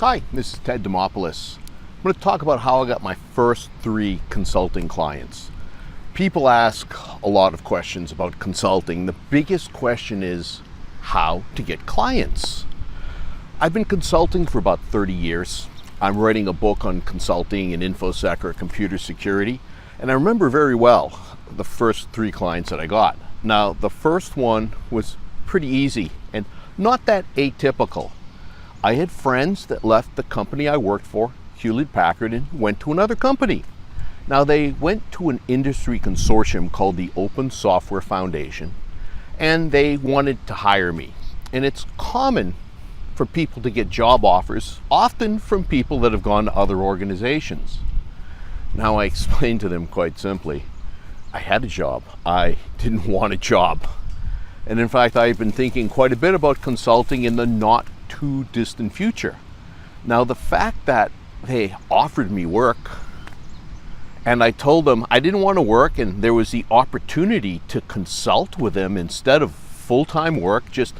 Hi, this is Ted Demopoulos. I'm going to talk about how I got my first 3 consulting clients. People ask a lot of questions about consulting. The biggest question is how to get clients. I've been consulting for about 30 years. I'm writing a book on consulting in InfoSec or computer security, and I remember very well the first 3 clients that I got. Now, the first one was pretty easy and not that atypical. I had friends that left the company I worked for, Hewlett-Packard, and went to another company. Now, they went to an industry consortium called the Open Software Foundation, and they wanted to hire me. And it's common for people to get job offers, often from people that have gone to other organizations. Now, I explained to them quite simply, I had a job. I didn't want a job. And in fact, I've been thinking quite a bit about consulting in the not too distant future. Now, the fact that they offered me work and I told them I didn't want to work and there was the opportunity to consult with them instead of full-time work just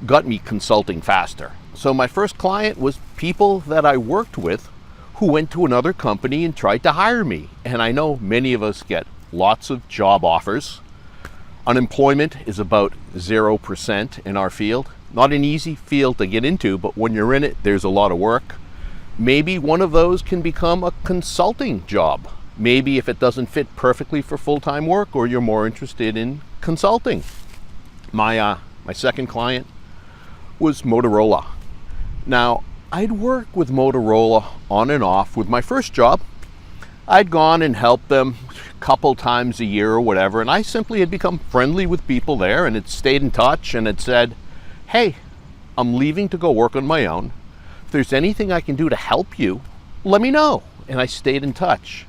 got me consulting faster. So my first client was people that I worked with who went to another company and tried to hire me. And I know many of us get lots of job offers. Unemployment is about 0% in our field. Not an easy field to get into, but when you're in it, there's a lot of work. Maybe one of those can become a consulting job. Maybe if it doesn't fit perfectly for full-time work, or you're more interested in consulting. My second client was Motorola. Now, I'd worked with Motorola on and off with my first job. I'd gone and helped them a couple times a year or whatever, and I simply had become friendly with people there and had stayed in touch and had said, hey, I'm leaving to go work on my own. If there's anything I can do to help you, let me know. And I stayed in touch.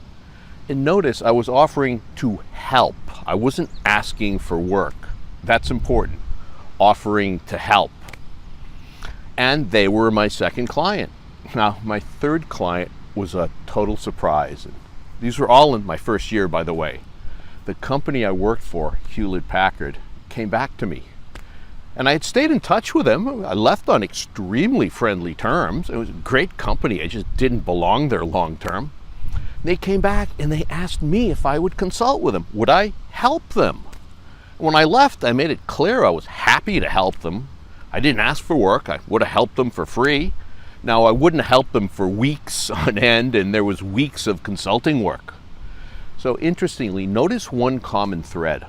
And notice I was offering to help. I wasn't asking for work. That's important. Offering to help. And they were my second client. Now, my third client was a total surprise. These were all in my first year, by the way. The company I worked for, Hewlett-Packard, came back to me. And I had stayed in touch with them. I left on extremely friendly terms. It was a great company. I just didn't belong there long term. They came back and they asked me if I would consult with them. Would I help them? When I left, I made it clear I was happy to help them. I didn't ask for work. I would have helped them for free. Now, I wouldn't help them for weeks on end, and there was weeks of consulting work. So interestingly, notice one common thread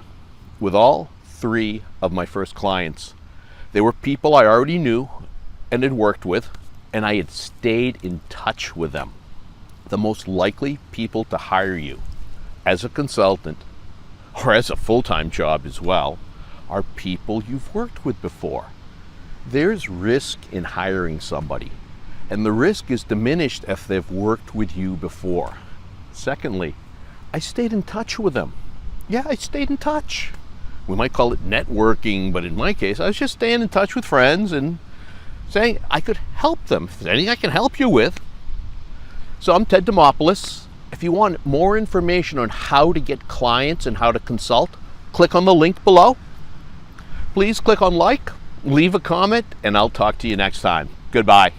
with all 3 of my first clients. They were people I already knew and had worked with, and I had stayed in touch with them. The most likely people to hire you as a consultant or as a full-time job as well are people you've worked with before. There's risk in hiring somebody, and the risk is diminished if they've worked with you before. Secondly, I stayed in touch with them. Yeah, I stayed in touch. We might call it networking, but in my case, I was just staying in touch with friends and saying I could help them. If there's anything I can help you with. So I'm Ted Demopoulos. If you want more information on how to get clients and how to consult, click on the link below. Please click on like, leave a comment, and I'll talk to you next time. Goodbye.